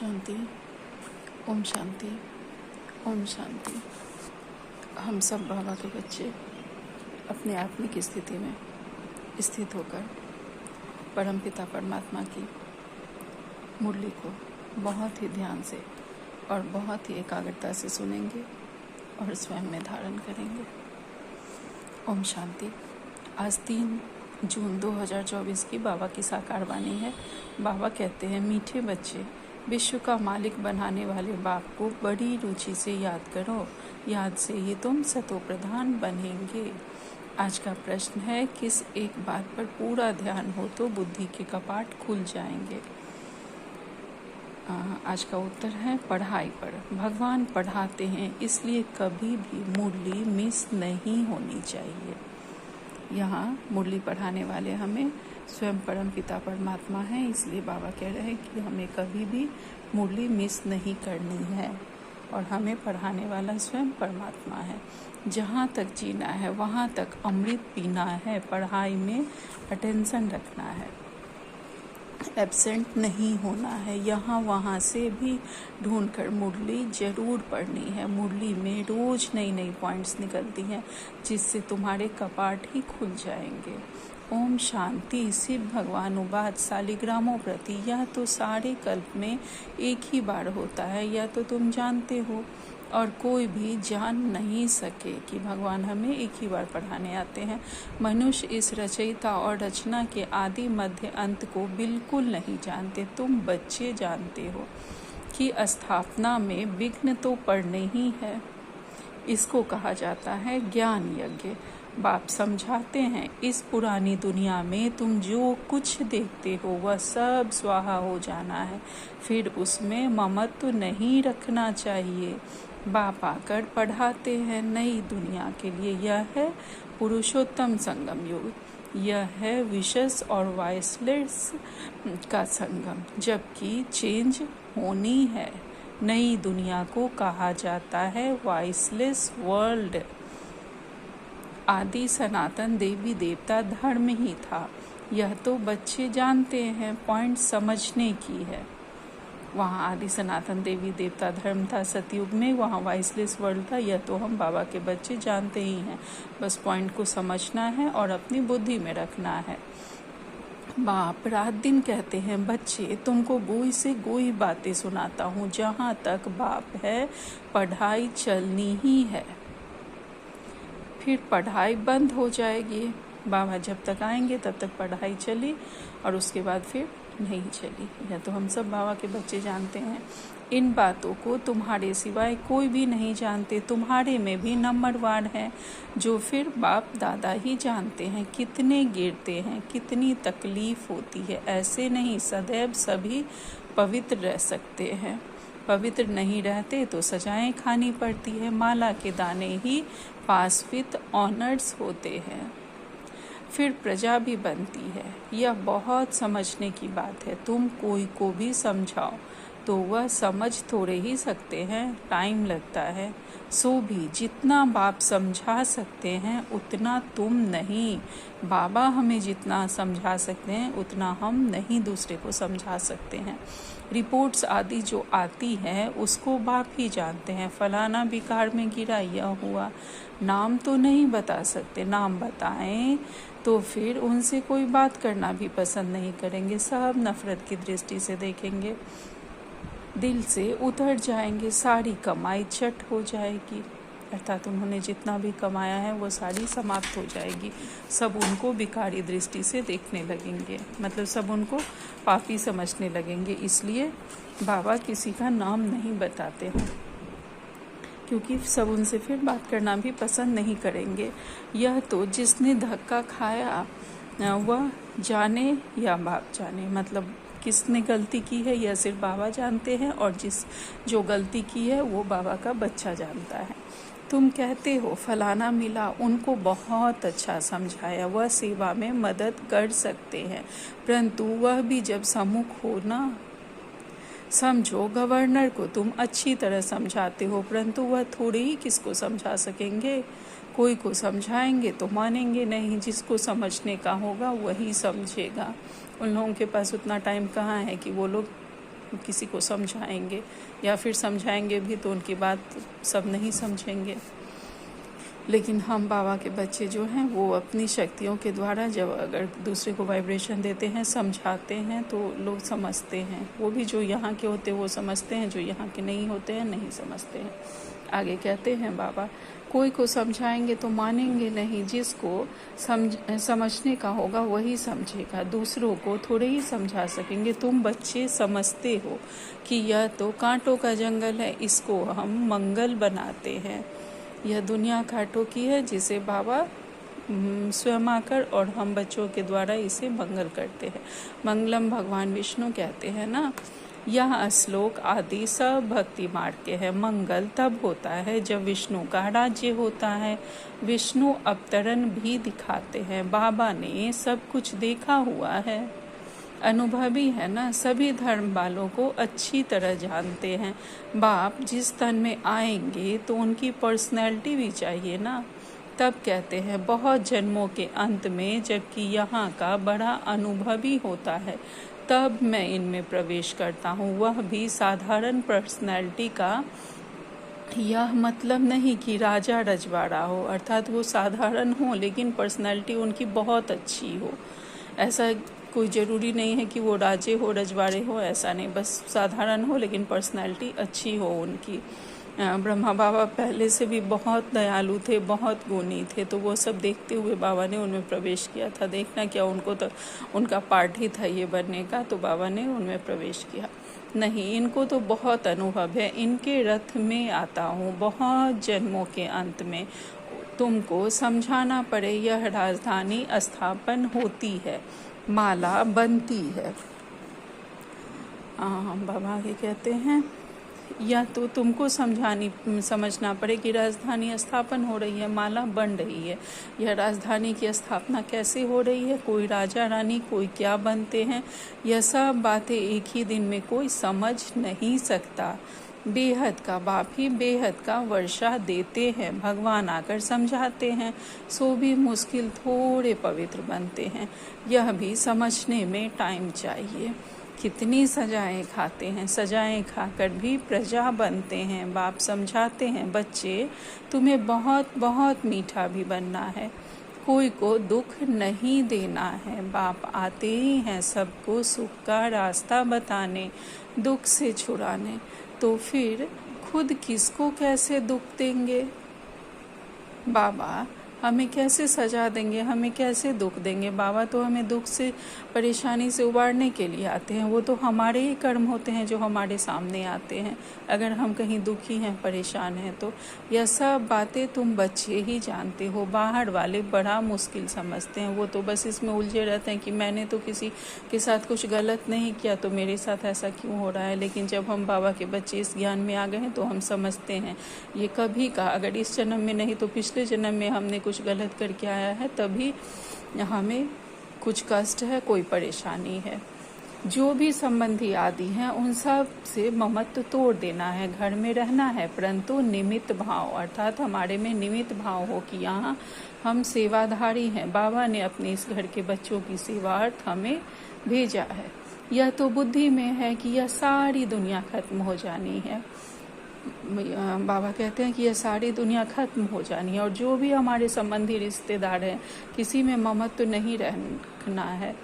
शांति। ओम शांति। ओम शांति। हम सब बाबा के बच्चे अपने आत्मिक स्थिति में स्थित होकर परमपिता परमात्मा की मुरली को बहुत ही ध्यान से और बहुत ही एकाग्रता से सुनेंगे और स्वयं में धारण करेंगे। ओम शांति। आज 3 जून 2024 की बाबा की साकार वाणी है। बाबा कहते हैं, मीठे बच्चे, विश्व का मालिक बनाने वाले बाप को बड़ी रुचि से याद करो। याद से ही तुम सतो प्रधान बनेंगे। आज का प्रश्न है, किस एक बात पर पूरा ध्यान हो तो बुद्धि के कपाट खुल जाएंगे। आज का उत्तर है पढ़ाई पर। भगवान पढ़ाते हैं, इसलिए कभी भी मुरली मिस नहीं होनी चाहिए। यहाँ मुरली पढ़ाने वाले हमें स्वयं परम पिता परमात्मा हैं, इसलिए बाबा कह रहे हैं कि हमें कभी भी मुरली मिस नहीं करनी है और हमें पढ़ाने वाला स्वयं परमात्मा है। जहाँ तक जीना है वहाँ तक अमृत पीना है, पढ़ाई में अटेंशन रखना है, एब्सेंट नहीं होना है। यहाँ वहाँ से भी ढूंढकर मुरली जरूर पढ़नी है। मुरली में रोज नई नई पॉइंट्स निकलती हैं जिससे तुम्हारे कपाट ही खुल जाएंगे। ओम शांति। शिव भगवानुवाद शालिग्रामों प्रति, यह तो सारे कल्प में एक ही बार होता है, यह तो तुम जानते हो और कोई भी जान नहीं सके कि भगवान हमें एक ही बार पढ़ाने आते हैं। मनुष्य इस रचयिता और रचना के आदि मध्य अंत को बिल्कुल नहीं जानते। तुम बच्चे जानते हो कि स्थापना में विघ्न तो पड़ने ही है। इसको कहा जाता है ज्ञान यज्ञ। बाप समझाते हैं, इस पुरानी दुनिया में तुम जो कुछ देखते हो वह सब स्वाहा हो जाना है, फिर उसमें ममत्व नहीं रखना चाहिए। बाप आकर पढ़ाते हैं नई दुनिया के लिए। यह है पुरुषोत्तम संगम युग, यह है विशेष और वाइसलेस का संगम, जबकि चेंज होनी है। नई दुनिया को कहा जाता है वाइसलेस वर्ल्ड। आदि सनातन देवी देवता धर्म ही था, यह तो बच्चे जानते हैं, पॉइंट समझने की है। वहाँ आदि सनातन देवी देवता धर्म था सतयुग में, वहाँ वाइसलेस वर्ल्ड था, यह तो हम बाबा के बच्चे जानते ही हैं। बस पॉइंट को समझना है और अपनी बुद्धि में रखना है। बाप रात दिन कहते हैं, बच्चे तुमको गोई से गोई बातें सुनाता हूँ। जहाँ तक बाप है पढ़ाई चलनी ही है, फिर पढ़ाई बंद हो जाएगी। बाबा जब तक आएंगे तब तक पढ़ाई चली और उसके बाद फिर नहीं चली। यह तो हम सब बाबा के बच्चे जानते हैं। इन बातों को तुम्हारे सिवाय कोई भी नहीं जानते। तुम्हारे में भी नंबरवार है जो फिर बाप दादा ही जानते हैं। कितने गिरते हैं, कितनी तकलीफ होती है। ऐसे नहीं, सदैव सभी पवित्र रह सकते हैं। पवित्र नहीं रहते तो सजाएं खानी पड़ती है। माला के दाने ही पास विद ऑनर्स होते हैं, फिर प्रजा भी बनती है। यह बहुत समझने की बात है। तुम कोई को भी समझाओ तो वह समझ थोड़े ही सकते हैं, टाइम लगता है। सो भी जितना बाप समझा सकते हैं उतना तुम नहीं। बाबा हमें जितना समझा सकते हैं उतना हम नहीं दूसरे को समझा सकते हैं। रिपोर्ट्स आदि जो आती है उसको बाप ही जानते हैं। फलाना बिकार में गिरा, यह हुआ, नाम तो नहीं बता सकते। नाम बताएं तो फिर उनसे कोई बात करना भी पसंद नहीं करेंगे। सब नफरत की दृष्टि से देखेंगे, दिल से उतर जाएंगे। सारी कमाई चट हो जाएगी, अर्थात उन्होंने जितना भी कमाया है वो सारी समाप्त हो जाएगी। सब उनको बिकारी दृष्टि से देखने लगेंगे, मतलब सब उनको पापी समझने लगेंगे। इसलिए बाबा किसी का नाम नहीं बताते हैं, क्योंकि सब उनसे फिर बात करना भी पसंद नहीं करेंगे। यह तो जिसने धक्का खाया वह जाने या बाप जाने, मतलब किसने गलती की है यह सिर्फ बाबा जानते हैं, और जो गलती की है वो बाबा का बच्चा जानता है। तुम कहते हो फलाना मिला, उनको बहुत अच्छा समझाया, वह सेवा में मदद कर सकते हैं, परंतु वह भी जब सम्मुख हो ना। समझो, गवर्नर को तुम अच्छी तरह समझाते हो, परंतु वह थोड़े ही किसको समझा सकेंगे। कोई को समझाएंगे तो मानेंगे नहीं, जिसको समझने का होगा वही समझेगा। उन लोगों के पास उतना टाइम कहाँ है कि वो लोग किसी को समझाएंगे, या फिर समझाएंगे भी तो उनकी बात सब नहीं समझेंगे। लेकिन हम बाबा के बच्चे जो हैं वो अपनी शक्तियों के द्वारा जब अगर दूसरे को वाइब्रेशन देते हैं, समझाते हैं, तो लोग समझते हैं। वो भी जो यहाँ के होते हैं वो समझते हैं, जो यहाँ के नहीं होते हैं नहीं समझते हैं। आगे कहते हैं बाबा, कोई को समझाएंगे तो मानेंगे नहीं, जिसको समझने का होगा वही समझेगा। दूसरों को थोड़े ही समझा सकेंगे। तुम बच्चे समझते हो कि यह तो कांटों का जंगल है, इसको हम मंगल बनाते हैं। यह दुनिया कांटों की है जिसे बाबा स्वयं आकर और हम बच्चों के द्वारा इसे मंगल करते हैं। मंगलम भगवान विष्णु कहते हैं ना। यह श्लोक आदि सब भक्ति मार्ग के है। मंगल तब होता है जब विष्णु का राज्य होता है। विष्णु अवतरण भी दिखाते हैं। बाबा ने सब कुछ देखा हुआ है, अनुभवी है ना, सभी धर्म वालों को अच्छी तरह जानते हैं। बाप जिस तन में आएंगे तो उनकी पर्सनैलिटी भी चाहिए ना। तब कहते हैं बहुत जन्मों के अंत में, जबकि यहाँ का बड़ा अनुभवी होता है, तब मैं इनमें प्रवेश करता हूँ, वह भी साधारण पर्सनैलिटी का। यह मतलब नहीं कि राजा रजवाड़ा हो, अर्थात वो साधारण हो लेकिन पर्सनैलिटी उनकी बहुत अच्छी हो। ऐसा कोई ज़रूरी नहीं है कि वो राजे हो रजवाड़े हो, ऐसा नहीं, बस साधारण हो लेकिन पर्सनैलिटी अच्छी हो उनकी। ब्रह्मा बाबा पहले से भी बहुत दयालु थे, बहुत गुणी थे, तो वो सब देखते हुए बाबा ने उनमें प्रवेश किया था। देखना क्या, उनको तो उनका पार्ट ही था ये बनने का, तो बाबा ने उनमें प्रवेश किया। नहीं, इनको तो बहुत अनुभव है, इनके रथ में आता हूँ बहुत जन्मों के अंत में। तुमको समझाना पड़े, यह राजधानी स्थापन होती है, माला बनती है। बाबा आगे कहते हैं, या तो तुमको समझना पड़े कि राजधानी स्थापन हो रही है, माला बन रही है। यह राजधानी की स्थापना कैसे हो रही है, कोई राजा रानी, कोई क्या बनते हैं, यह सब बातें एक ही दिन में कोई समझ नहीं सकता। बेहद का बाप ही बेहद का वर्षा देते हैं, भगवान आकर समझाते हैं, सो भी मुश्किल थोड़े पवित्र बनते हैं। यह भी समझने में टाइम चाहिए। कितनी सजाएं खाते हैं, सजाएं खाकर भी प्रजा बनते हैं। बाप समझाते हैं, बच्चे तुम्हें बहुत बहुत मीठा भी बनना है, कोई को दुख नहीं देना है। बाप आते ही हैं सबको सुख का रास्ता बताने, दुख से छुड़ाने। तो फिर खुद किसको कैसे दुख देंगे? बाबा हमें कैसे सजा देंगे, हमें कैसे दुख देंगे? बाबा तो हमें दुख से, परेशानी से उबारने के लिए आते हैं। वो तो हमारे ही कर्म होते हैं जो हमारे सामने आते हैं। अगर हम कहीं दुखी हैं, परेशान हैं, तो यह सब बातें तुम बच्चे ही जानते हो। बाहर वाले बड़ा मुश्किल समझते हैं, वो तो बस इसमें उलझे रहते हैं कि मैंने तो किसी के साथ कुछ गलत नहीं किया, तो मेरे साथ ऐसा क्यों हो रहा है। लेकिन जब हम बाबा के बच्चे इस ज्ञान में आ गए हैं तो हम समझते हैं ये कभी का, अगर इस जन्म में नहीं तो पिछले जन्म में हमने कुछ गलत करके आया है, तभी हमें कुछ कष्ट है, कोई परेशानी है। जो भी संबंधी आदि हैं उन सब से ममत्व तोड़ देना है, घर में रहना है, परंतु निमित्त भाव, अर्थात हमारे में निमित्त भाव हो कि यहाँ हम सेवाधारी हैं। बाबा ने अपने इस घर के बच्चों की सेवार्थ हमें भेजा है। यह तो बुद्धि में है कि यह सारी दुनिया खत्म हो जानी है। बाबा कहते हैं कि यह सारी दुनिया खत्म हो जानी है, और जो भी हमारे संबंधी रिश्तेदार हैं, किसी में ममत्व नहीं रखना है।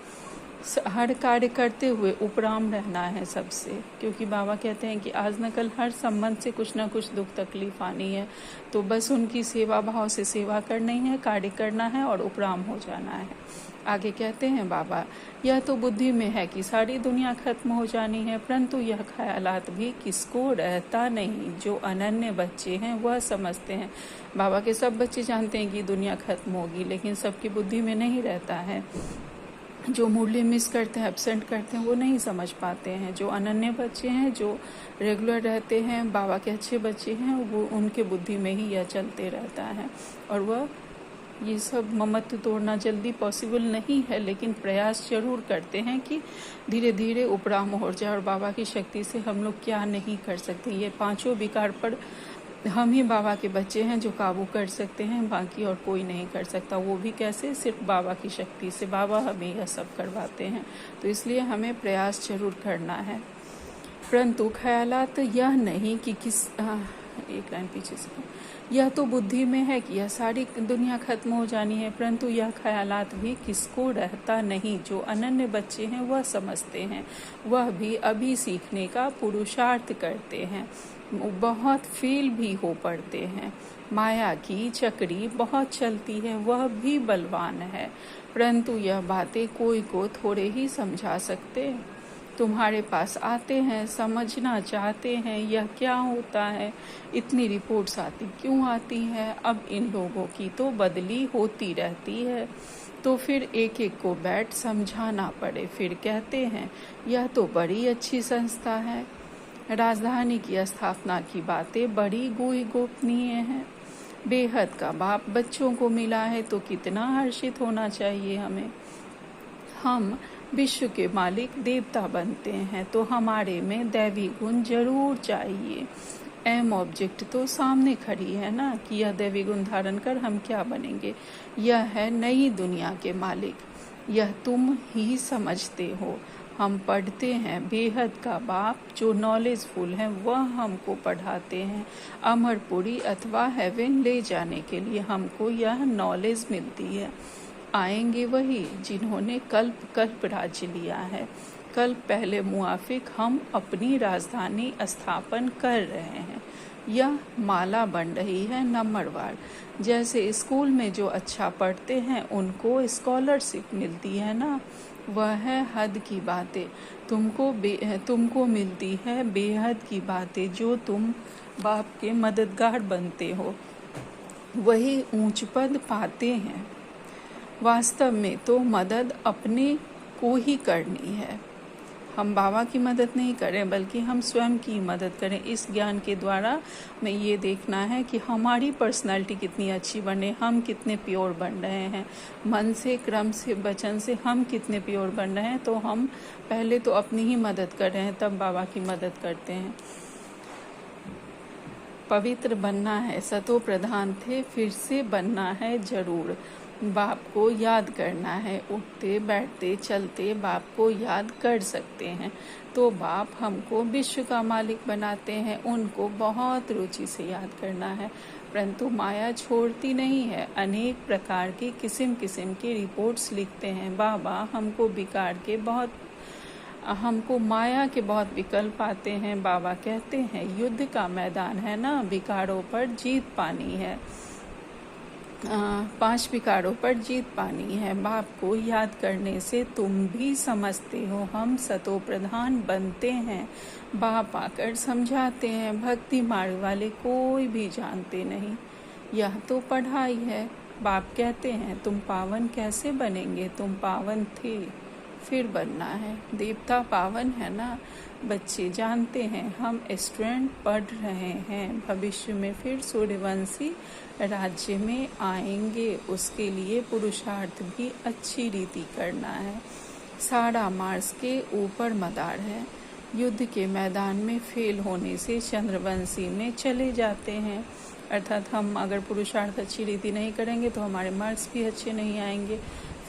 हर कार्य करते हुए उपराम रहना है सबसे, क्योंकि बाबा कहते हैं कि आज न कल हर संबंध से कुछ न कुछ दुख तकलीफ आनी है, तो बस उनकी सेवा भाव से सेवा करनी है, कार्य करना है और उपराम हो जाना है। आगे कहते हैं बाबा, यह तो बुद्धि में है कि सारी दुनिया खत्म हो जानी है, परंतु यह ख्यालात भी किसको रहता नहीं। जो अनन्य बच्चे हैं वह समझते हैं। बाबा के सब बच्चे जानते हैं कि दुनिया खत्म होगी, लेकिन सबकी बुद्धि में नहीं रहता है। जो मुरली मिस करते हैं, एब्सेंट करते हैं, वो नहीं समझ पाते हैं। जो अनन्य बच्चे हैं, जो रेगुलर रहते हैं, बाबा के अच्छे बच्चे हैं, वो उनके बुद्धि में ही यह चलते रहता है। और वह ये सब ममत्व तोड़ना जल्दी पॉसिबल नहीं है, लेकिन प्रयास जरूर करते हैं कि धीरे धीरे उपराम हो जाए। और बाबा की शक्ति से हम लोग क्या नहीं कर सकते। ये पांचों विकार पर हम ही बाबा के बच्चे हैं जो काबू कर सकते हैं, बाकी और कोई नहीं कर सकता। वो भी कैसे? सिर्फ बाबा की शक्ति से। बाबा हमें यह सब करवाते हैं, तो इसलिए हमें प्रयास जरूर करना है। परंतु ख्यालात यह नहीं कि एक लाइन पीछे से, यह तो बुद्धि में है कि यह सारी दुनिया खत्म हो जानी है, परंतु यह ख्यालात भी किसको रहता नहीं। जो अनन्य बच्चे हैं वह समझते हैं, वह भी अभी सीखने का पुरुषार्थ करते हैं, बहुत फेल भी हो पड़ते हैं। माया की चक्री बहुत चलती है, वह भी बलवान है, परंतु यह बातें कोई को थोड़े ही समझा सकते। तुम्हारे पास आते हैं, समझना चाहते हैं यह क्या होता है, इतनी रिपोर्ट्स आती क्यों आती है। अब इन लोगों की तो बदली होती रहती है, तो फिर एक एक को बैठ समझाना पड़े। फिर कहते हैं यह तो बड़ी अच्छी संस्था है, राजधानी की स्थापना की बातें बड़ी गोपनीय हैं। बेहद का बाप बच्चों को मिला है तो कितना हर्षित होना चाहिए हमें। हम विश्व के मालिक देवता बनते हैं तो हमारे में दैवी गुण जरूर चाहिए। एम ऑब्जेक्ट तो सामने खड़ी है ना कि यह दैवी गुण धारण कर हम क्या बनेंगे। यह है नई दुनिया के मालिक, यह तुम ही समझते हो। हम पढ़ते हैं बेहद का बाप जो नॉलेजफुल है वह हमको पढ़ाते हैं। अमरपुरी अथवा हेवन ले जाने के लिए हमको यह नॉलेज मिलती है। आएंगे वही जिन्होंने कल्प राज्य लिया है। कल्प पहले मुआफिक हम अपनी राजधानी स्थापन कर रहे हैं। यह माला बन रही है नंबरवार। जैसे स्कूल में जो अच्छा पढ़ते हैं उनको स्कॉलरशिप मिलती है ना, वह है हद की बातें। तुमको मिलती है बेहद की बातें। जो तुम बाप के मददगार बनते हो वही ऊंच पद पाते हैं। वास्तव में तो मदद अपने को ही करनी है। हम बाबा की मदद नहीं करें बल्कि हम स्वयं की मदद करें। इस ज्ञान के द्वारा हमें ये देखना है कि हमारी पर्सनालिटी कितनी अच्छी बने, हम कितने प्योर बन रहे हैं, मन से, क्रम से, वचन से हम कितने प्योर बन रहे हैं। तो हम पहले तो अपनी ही मदद कर रहे हैं, तब बाबा की मदद करते हैं। पवित्र बनना है, सतो प्रधान थे, फिर से बनना है जरूर। बाप को याद करना है, उठते बैठते चलते बाप को याद कर सकते हैं तो बाप हमको विश्व का मालिक बनाते हैं। उनको बहुत रुचि से याद करना है, परंतु माया छोड़ती नहीं है। अनेक प्रकार की किस्म किस्म की रिपोर्ट्स लिखते हैं। बाबा हमको माया के बहुत विकल्प आते हैं। बाबा कहते हैं युद्ध का मैदान है ना, विकारों पर जीत पानी है। 5 विकारों पर जीत पानी है। बाप को याद करने से तुम भी समझते हो हम सतो प्रधान बनते हैं। बाप आकर समझाते हैं, भक्ति मार्ग वाले कोई भी जानते नहीं, यह तो पढ़ाई है। बाप कहते हैं तुम पावन कैसे बनेंगे, तुम पावन थे फिर बनना है। देवता पावन है ना, बच्चे जानते हैं हम स्टूडेंट पढ़ रहे हैं। भविष्य में फिर सूर्यवंशी राज्य में आएंगे, उसके लिए पुरुषार्थ भी अच्छी रीति करना है। सारा मार्स के ऊपर मदार है। युद्ध के मैदान में फेल होने से चंद्रवंशी में चले जाते हैं, अर्थात हम अगर पुरुषार्थ अच्छी रीति नहीं करेंगे तो हमारे मार्क्स भी अच्छे नहीं आएंगे।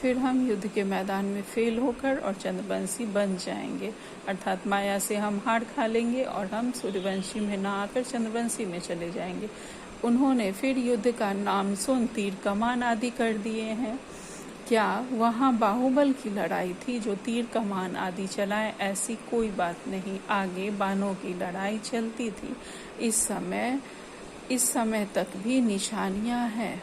फिर हम युद्ध के मैदान में फेल होकर और चंद्रवंशी बन जाएंगे, अर्थात माया से हम हार खा लेंगे और हम सूर्यवंशी में ना आकर चंद्रवंशी में चले जाएंगे। उन्होंने फिर युद्ध का नाम सुन तीर कमान आदि कर दिए हैं। क्या वहाँ बाहुबल की लड़ाई थी जो तीर कमान आदि चलाए? ऐसी कोई बात नहीं, आगे बानों की लड़ाई चलती थी। इस समय तक भी निशानियां हैं।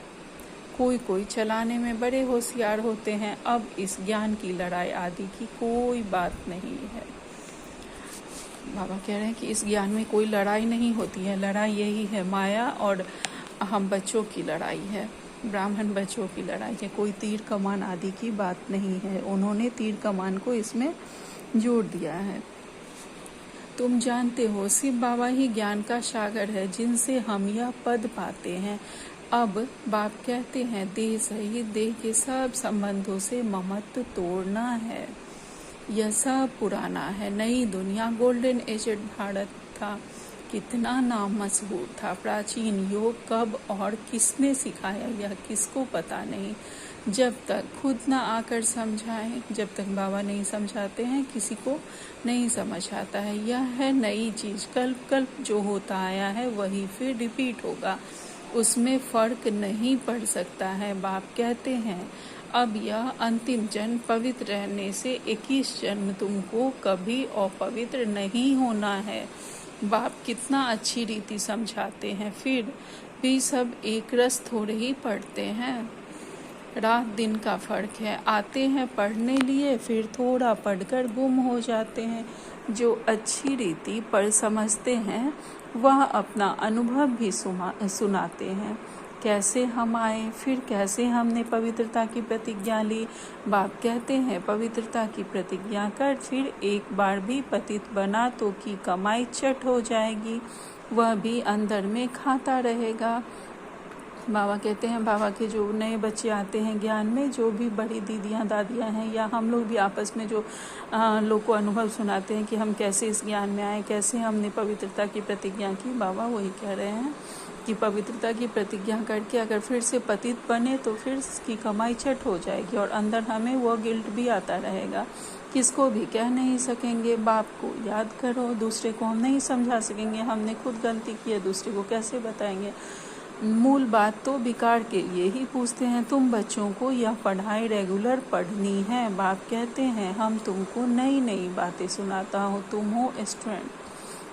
कोई चलाने में बड़े होशियार होते हैं। अब इस ज्ञान की लड़ाई आदि की कोई बात नहीं है। बाबा कह रहे हैं कि इस ज्ञान में कोई लड़ाई नहीं होती है। लड़ाई यही है, माया और हम बच्चों की लड़ाई है, ब्राह्मण बच्चों की लड़ाई है। कोई तीर कमान आदि की बात नहीं है। उन्होंने तीर कमान को इसमें जोड़ दिया है। तुम जानते हो शिव बाबा ही ज्ञान का सागर है जिनसे हम यह पद पाते हैं। अब बाप कहते हैं देह सहित देह के सब संबंधों से ममत्व तोड़ना है। यह सब पुराना है। नई दुनिया गोल्डन एज भारत था, कितना नाम मशहूर था। प्राचीन योग कब और किसने सिखाया यह किसको पता नहीं। जब तक खुद ना आकर समझाएं, जब तक बाबा नहीं समझाते हैं किसी को नहीं समझ आता है। यह है नई चीज़, कल्प कल्प जो होता आया है वही फिर रिपीट होगा, उसमें फर्क नहीं पड़ सकता है। बाप कहते हैं अब यह अंतिम जन्म पवित्र रहने से 21 जन्म तुमको कभी अपवित्र नहीं होना है। बाप कितना अच्छी रीति समझाते हैं, फिर भी सब एक रस थोड़े ही पढ़ते हैं। रात दिन का फर्क है। आते हैं पढ़ने लिए, फिर थोड़ा पढ़कर गुम हो जाते हैं। जो अच्छी रीति पर समझते हैं वह अपना अनुभव भी सुनाते हैं। कैसे हम आए, फिर कैसे हमने पवित्रता की प्रतिज्ञा ली। बाप कहते हैं पवित्रता की प्रतिज्ञा कर, फिर एक बार भी पतित बना तो की कमाई चट हो जाएगी, वह भी अंदर में खाता रहेगा। बाबा कहते हैं बाबा के जो नए बच्चे आते हैं ज्ञान में, जो भी बड़ी दीदियाँ दादियाँ हैं या हम लोग भी आपस में जो लोग को अनुभव सुनाते हैं कि हम कैसे इस ज्ञान में आए, कैसे हमने पवित्रता की प्रतिज्ञा की, बाबा वही कह रहे हैं कि पवित्रता की प्रतिज्ञा करके अगर फिर से पतित बने तो फिर इसकी कमाई चट हो जाएगी और अंदर हमें वो गिल्ट भी आता रहेगा। किसको भी कह नहीं सकेंगे, बाप को याद करो। दूसरे को हम नहीं समझा सकेंगे, हमने खुद गलती की है, दूसरे को कैसे बताएंगे। मूल बात तो विकार के लिए ही पूछते हैं। तुम बच्चों को यह पढ़ाई रेगुलर पढ़नी है। बाप कहते हैं हम तुमको नई नई बातें सुनाता हूँ, तुम हो स्टूडेंट,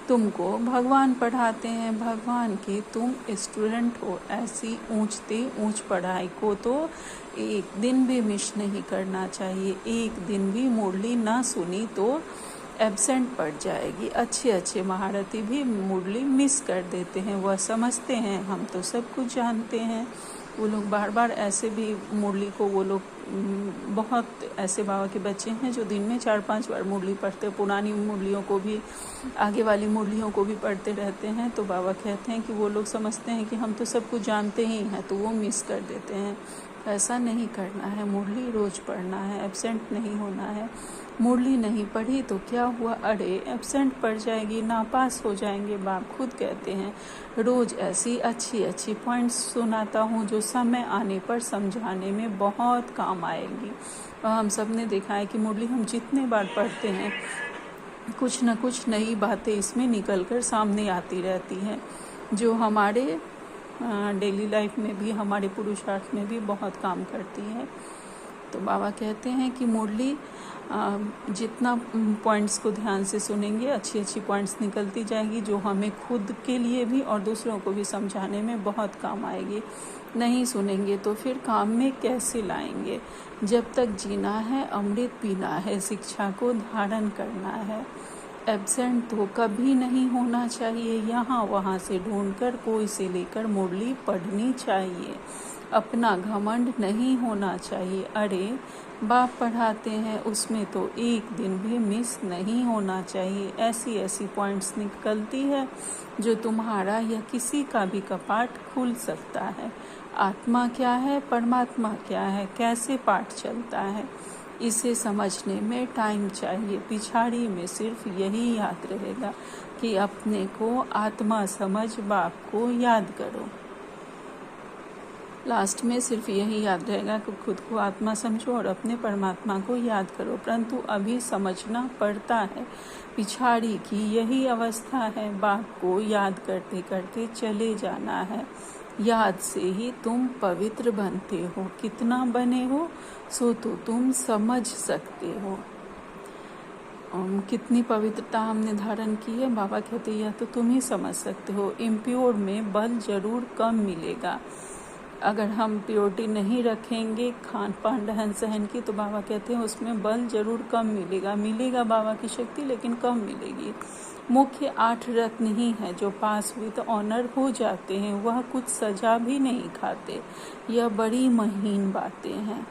तुमको भगवान पढ़ाते हैं, भगवान के तुम स्टूडेंट हो। ऐसी ऊंच पढ़ाई को तो एक दिन भी मिस नहीं करना चाहिए। एक दिन भी मुरली ना सुनी तो एब्सेंट पड़ जाएगी। अच्छे महारथी भी मुरली मिस कर देते हैं, वह समझते हैं हम तो सब कुछ जानते हैं। वो लोग बार बार ऐसे भी मुरली को वो लोग बहुत ऐसे बाबा के बच्चे हैं जो दिन में 4-5 बार मुरली पढ़ते, पुरानी मुरलियों को भी आगे वाली मुरलियों को भी पढ़ते रहते हैं। तो बाबा कहते हैं कि वो लोग समझते हैं कि हम तो सब कुछ जानते ही हैं, तो वो मिस कर देते हैं। ऐसा नहीं करना है, मुरली रोज़ पढ़ना है, एब्सेंट नहीं होना है। मुरली नहीं पढ़ी तो क्या हुआ, अरे एब्सेंट पड़ जाएगी, नापास हो जाएंगे। बाप खुद कहते हैं रोज़ ऐसी अच्छी पॉइंट्स सुनाता हूँ जो समय आने पर समझाने में बहुत काम आएगी। और हम सब ने देखा है कि मुरली हम जितने बार पढ़ते हैं कुछ न कुछ नई बातें इसमें निकल कर सामने आती रहती हैं, जो हमारे डेली लाइफ में भी, हमारे पुरुषार्थ में भी बहुत काम करती है। तो बाबा कहते हैं कि मुरली जितना पॉइंट्स को ध्यान से सुनेंगे अच्छी पॉइंट्स निकलती जाएगी, जो हमें खुद के लिए भी और दूसरों को भी समझाने में बहुत काम आएगी। नहीं सुनेंगे तो फिर काम में कैसे लाएंगे। जब तक जीना है अमृत पीना है, शिक्षा को धारण करना है। एब्सेंट तो कभी नहीं होना चाहिए, यहाँ वहाँ से ढूंढकर कोई से लेकर मुरली पढ़नी चाहिए। अपना घमंड नहीं होना चाहिए। अरे बाप पढ़ाते हैं उसमें तो एक दिन भी मिस नहीं होना चाहिए। ऐसी पॉइंट्स निकलती है जो तुम्हारा या किसी का भी कपाट खुल सकता है। आत्मा क्या है, परमात्मा क्या है, कैसे पाठ चलता है, इसे समझने में टाइम चाहिए। पिछाड़ी में सिर्फ यही याद रहेगा कि अपने को आत्मा समझ बाप को याद करो। लास्ट में सिर्फ यही याद रहेगा कि खुद को आत्मा समझो और अपने परमात्मा को याद करो। परंतु अभी समझना पड़ता है, पिछाड़ी की यही अवस्था है। बाप को याद करते करते चले जाना है। याद से ही तुम पवित्र बनते हो। कितना बने हो सो तो तुम समझ सकते हो। कितनी पवित्रता हमने धारण की है, बाबा कहते हैं यह तो तुम ही समझ सकते हो। इम्प्योर में बल जरूर कम मिलेगा। अगर हम प्योरिटी नहीं रखेंगे खान पान रहन सहन की, तो बाबा कहते हैं उसमें बल जरूर कम मिलेगा बाबा की शक्ति, लेकिन कम मिलेगी। मुख्य 8 रत्न ही है जो पास विद ऑनर हो जाते हैं, वह कुछ सजा भी नहीं खाते। यह बड़ी महीन बातें हैं।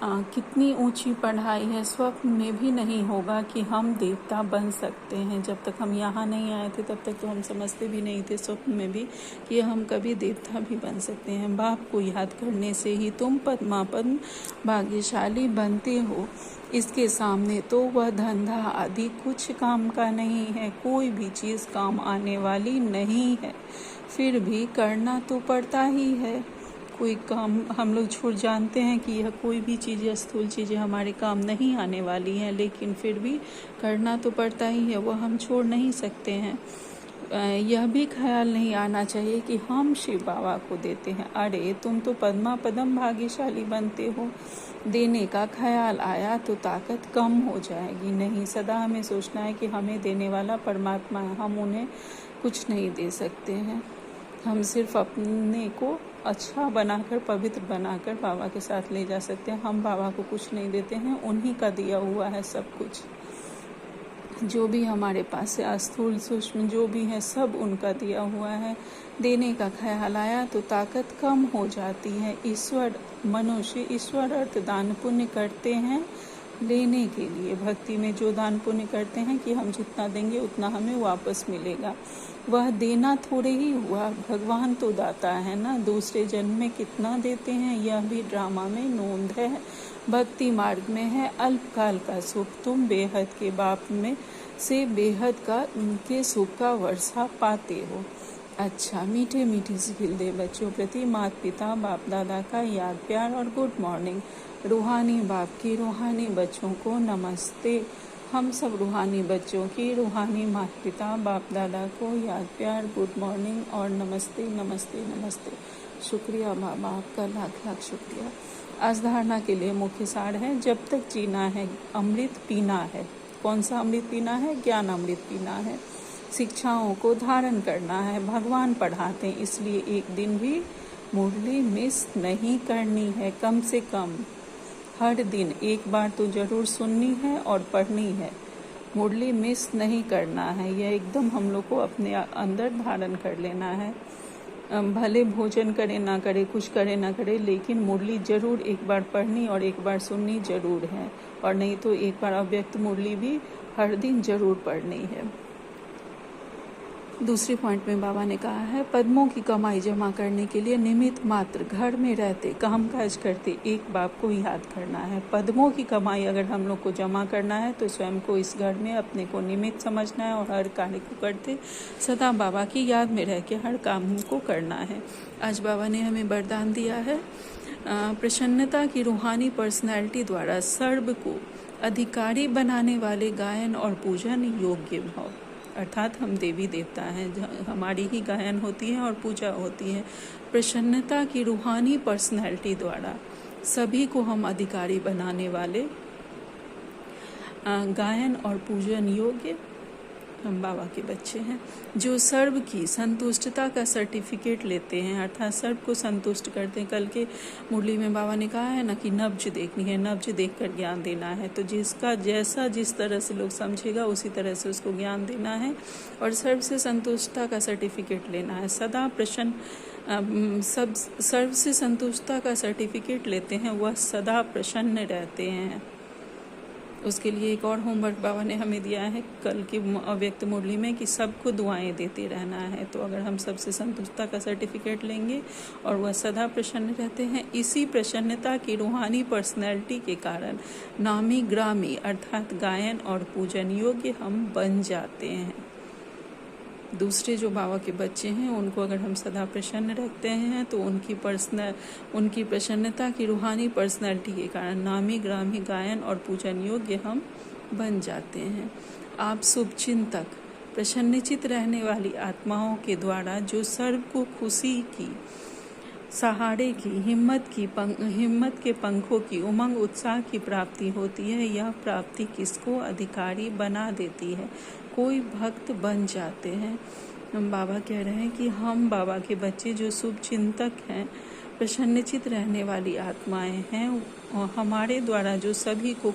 कितनी ऊंची पढ़ाई है, स्वप्न में भी नहीं होगा कि हम देवता बन सकते हैं। जब तक हम यहाँ नहीं आए थे तब तक तो हम समझते भी नहीं थे स्वप्न में भी कि हम कभी देवता भी बन सकते हैं। बाप को याद करने से ही तुम पद्मापद्म भाग्यशाली बनते हो। इसके सामने तो वह धंधा आदि कुछ काम का नहीं है, कोई भी चीज़ काम आने वाली नहीं है, फिर भी करना तो पड़ता ही है। कोई काम हम लोग छूट जानते हैं कि यह कोई भी चीज़ या स्थूल चीज़ें हमारे काम नहीं आने वाली हैं, लेकिन फिर भी करना तो पड़ता ही है, वो हम छोड़ नहीं सकते हैं। यह भी ख्याल नहीं आना चाहिए कि हम शिव बाबा को देते हैं। अरे तुम तो पद्मापदम भाग्यशाली बनते हो। देने का ख्याल आया तो ताकत कम हो जाएगी। नहीं, सदा हमें सोचना है कि हमें देने वाला परमात्मा है, हम उन्हें कुछ नहीं दे सकते हैं। हम सिर्फ अपने को अच्छा बनाकर, पवित्र बनाकर बाबा के साथ ले जा सकते हैं। हम बाबा को कुछ नहीं देते हैं, उन्हीं का दिया हुआ है सब कुछ। जो भी हमारे पास है, स्थूल सूक्ष्म जो भी है, सब उनका दिया हुआ है। देने का ख्याल आया तो ताकत कम हो जाती है। मनुष्य ईश्वर अर्थ दान पुण्य करते हैं लेने के लिए। भक्ति में जो दान पुण्य करते हैं कि हम जितना देंगे उतना हमें वापस मिलेगा, वह देना थोड़े ही हुआ, भगवान तो दाता है ना। दूसरे जन्म में कितना देते हैं यह भी ड्रामा में नोंद है। भक्ति मार्ग में है अल्पकाल का सुख, तुम बेहद के बाप में से बेहद के सुख का वर्षा पाते हो। अच्छा, मीठे मीठी सिखिल दे बच्चों प्रति माता पिता बाप दादा का याद प्यार और गुड मॉर्निंग। रूहानी बाप की रूहानी बच्चों को नमस्ते। हम सब रूहानी बच्चों की रूहानी माता पिता बाप दादा को याद प्यार गुड मॉर्निंग और नमस्ते नमस्ते नमस्ते। शुक्रिया बाबा, आपका लाख लाख शुक्रिया। आज धारणा के लिए मुख्य सार है, जब तक जीना है अमृत पीना है। कौन सा अमृत पीना है? ज्ञान अमृत पीना है। शिक्षाओं को धारण करना है। भगवान पढ़ाते हैं, इसलिए एक दिन भी मुरली मिस नहीं करनी है। कम से कम हर दिन एक बार तो जरूर सुननी है और पढ़नी है। मुरली मिस नहीं करना है, यह एकदम हम लोग को अपने अंदर धारण कर लेना है। भले भोजन करे ना करे, कुछ करे ना करे, लेकिन मुरली जरूर एक बार पढ़नी और एक बार सुननी जरूर है। और नहीं तो एक बार अव्यक्त मुरली भी हर दिन जरूर पढ़नी है। दूसरे पॉइंट में बाबा ने कहा है, पद्मों की कमाई जमा करने के लिए निमित्त मात्र घर में रहते काम काज करते एक बाप को याद करना है। पद्मों की कमाई अगर हम लोग को जमा करना है तो स्वयं को इस घर में अपने को निमित्त समझना है और हर कार्य को करते सदा बाबा की याद में रह के हर काम को करना है। आज बाबा ने हमें वरदान दिया है, प्रसन्नता की रूहानी पर्सनैलिटी द्वारा सर्व को अधिकारी बनाने वाले गायन और पूजन योग्य भाव। अर्थात हम देवी देवता हैं, हमारी ही गायन होती है और पूजा होती है। प्रसन्नता की रूहानी पर्सनैलिटी द्वारा सभी को हम अधिकारी बनाने वाले गायन और पूजन योग्य हम बाबा के बच्चे हैं, जो सर्व की संतुष्टता का सर्टिफिकेट लेते हैं, अर्थात सर्व को संतुष्ट करते हैं। कल के मुरली में बाबा ने कहा है ना कि नब्ज देखनी है, नब्ज देखकर ज्ञान देना है। तो जिसका जैसा जिस तरह से लोग समझेगा उसी तरह से उसको ज्ञान देना है और सर्व से संतुष्टता का सर्टिफिकेट लेना है। सदा प्रसन्न सब सर्व से संतुष्टता का सर्टिफिकेट लेते हैं, वह सदा प्रसन्न रहते हैं। उसके लिए एक और होमवर्क बाबा ने हमें दिया है कल की अव्यक्त मुरली में कि सबको दुआएं देते रहना है। तो अगर हम सबसे संतुष्टता का सर्टिफिकेट लेंगे और वह सदा प्रसन्न रहते हैं, इसी प्रसन्नता की रूहानी पर्सनैलिटी के कारण नामी ग्रामी अर्थात गायन और पूजन योग्य हम बन जाते हैं। दूसरे जो बाबा के बच्चे हैं उनको अगर हम सदा प्रसन्न रखते हैं तो उनकी प्रसन्नता की रूहानी पर्सनैलिटी के कारण नामी ग्रामी गायन और पूजन योग्य हम बन जाते हैं। आप शुभचिंतक प्रसन्नचित रहने वाली आत्माओं के द्वारा जो सर्व को खुशी की, सहारे की, हिम्मत के पंखों की, उमंग उत्साह की प्राप्ति होती है, यह प्राप्ति किसको अधिकारी बना देती है? कोई भक्त बन जाते हैं। हम बाबा कह रहे हैं कि हम बाबा के बच्चे जो शुभ चिंतक हैं, प्रसन्नचित रहने वाली आत्माएं हैं, और हमारे द्वारा जो सभी को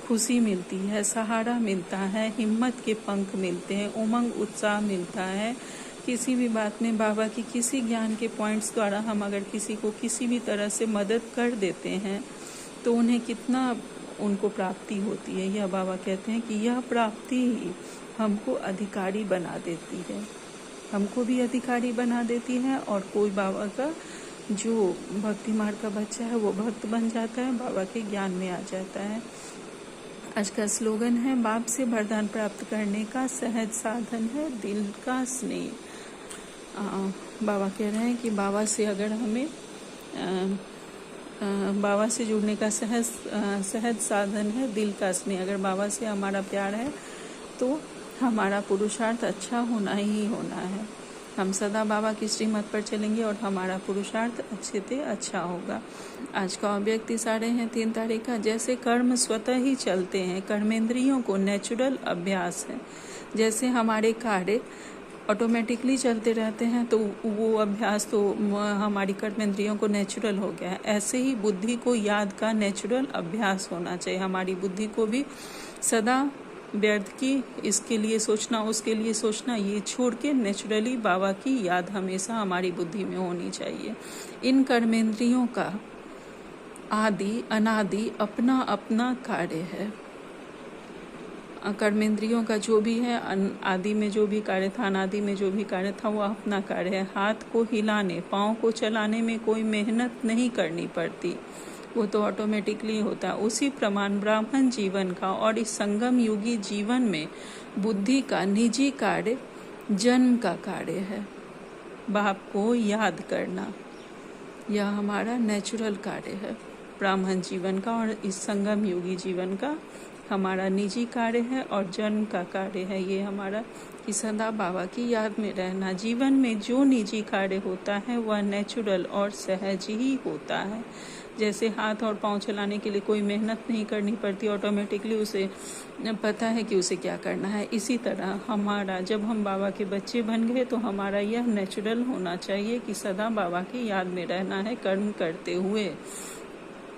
खुशी मिलती है, सहारा मिलता है, हिम्मत के पंख मिलते हैं, उमंग उत्साह मिलता है, किसी भी बात में बाबा की किसी ज्ञान के पॉइंट्स द्वारा हम अगर किसी को किसी भी तरह से मदद कर देते हैं तो उन्हें कितना उनको प्राप्ति होती है। यह बाबा कहते हैं कि यह प्राप्ति ही हमको अधिकारी बना देती है, हमको भी अधिकारी बना देती है, और कोई बाबा का जो भक्ति मार्ग का बच्चा है वो भक्त बन जाता है, बाबा के ज्ञान में आ जाता है। आज का स्लोगन है, बाप से वरदान प्राप्त करने का सहज साधन है दिल का स्नेह। बाबा कह रहे हैं कि बाबा से अगर हमें बाबा से जुड़ने का सहज साधन है दिल का स्नेह। अगर बाबा से हमारा प्यार है तो हमारा पुरुषार्थ अच्छा होना ही होना है। हम सदा बाबा की श्रीमत पर चलेंगे और हमारा पुरुषार्थ अच्छे से अच्छा होगा। आज का अव्यक्त इशारे हैं 3 तारीख का, जैसे कर्म स्वतः ही चलते हैं, कर्मेंद्रियों को नेचुरल अभ्यास है। जैसे हमारे कार्य ऑटोमेटिकली चलते रहते हैं तो वो अभ्यास तो हमारी कर्मेंद्रियों को नेचुरल हो गया है, ऐसे ही बुद्धि को याद का नेचुरल अभ्यास होना चाहिए। हमारी बुद्धि को भी सदा व्यर्थ की इसके लिए सोचना उसके लिए सोचना ये छोड़ के नेचुरली बाबा की याद हमेशा हमारी बुद्धि में होनी चाहिए। इन कर्मेंद्रियों का आदि अनादि अपना अपना कार्य है। कर्मेंद्रियों का जो भी है, आदि में जो भी कार्य था, अनादि में जो भी कार्य था, वो अपना कार्य है। हाथ को हिलाने, पाँव को चलाने में कोई मेहनत नहीं करनी पड़ती, वो तो ऑटोमेटिकली होता है। उसी प्रमाण ब्राह्मण जीवन का और इस संगम युगी जीवन में बुद्धि का निजी कार्य जन्म का कार्य है। बाप को याद करना यह हमारा नेचुरल कार्य है ब्राह्मण जीवन का, और इस संगम युगी जीवन का हमारा निजी कार्य है और जन्म का कार्य है ये हमारा, कि सदा बाबा की याद में रहना। जीवन में जो निजी कार्य होता है वह नेचुरल और सहज ही होता है। जैसे हाथ और पाँव चलाने के लिए कोई मेहनत नहीं करनी पड़ती, ऑटोमेटिकली उसे पता है कि उसे क्या करना है। इसी तरह हमारा जब हम बाबा के बच्चे बन गए तो हमारा यह नेचुरल होना चाहिए कि सदा बाबा की याद में रहना है कर्म करते हुए।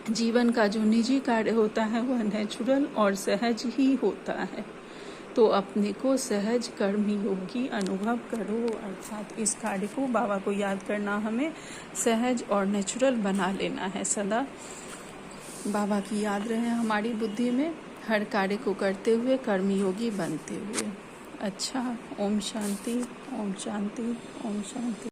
जीवन का जो निजी कार्य होता है वह नेचुरल और सहज ही होता है। तो अपने को सहज कर्म योगी अनुभव करो, अर्थात इस कार्य को बाबा को याद करना हमें सहज और नेचुरल बना लेना है। सदा बाबा की याद रहे हमारी बुद्धि में, हर कार्य को करते हुए कर्मयोगी बनते हुए। अच्छा, ओम शांति, ओम शांति, ओम शांति।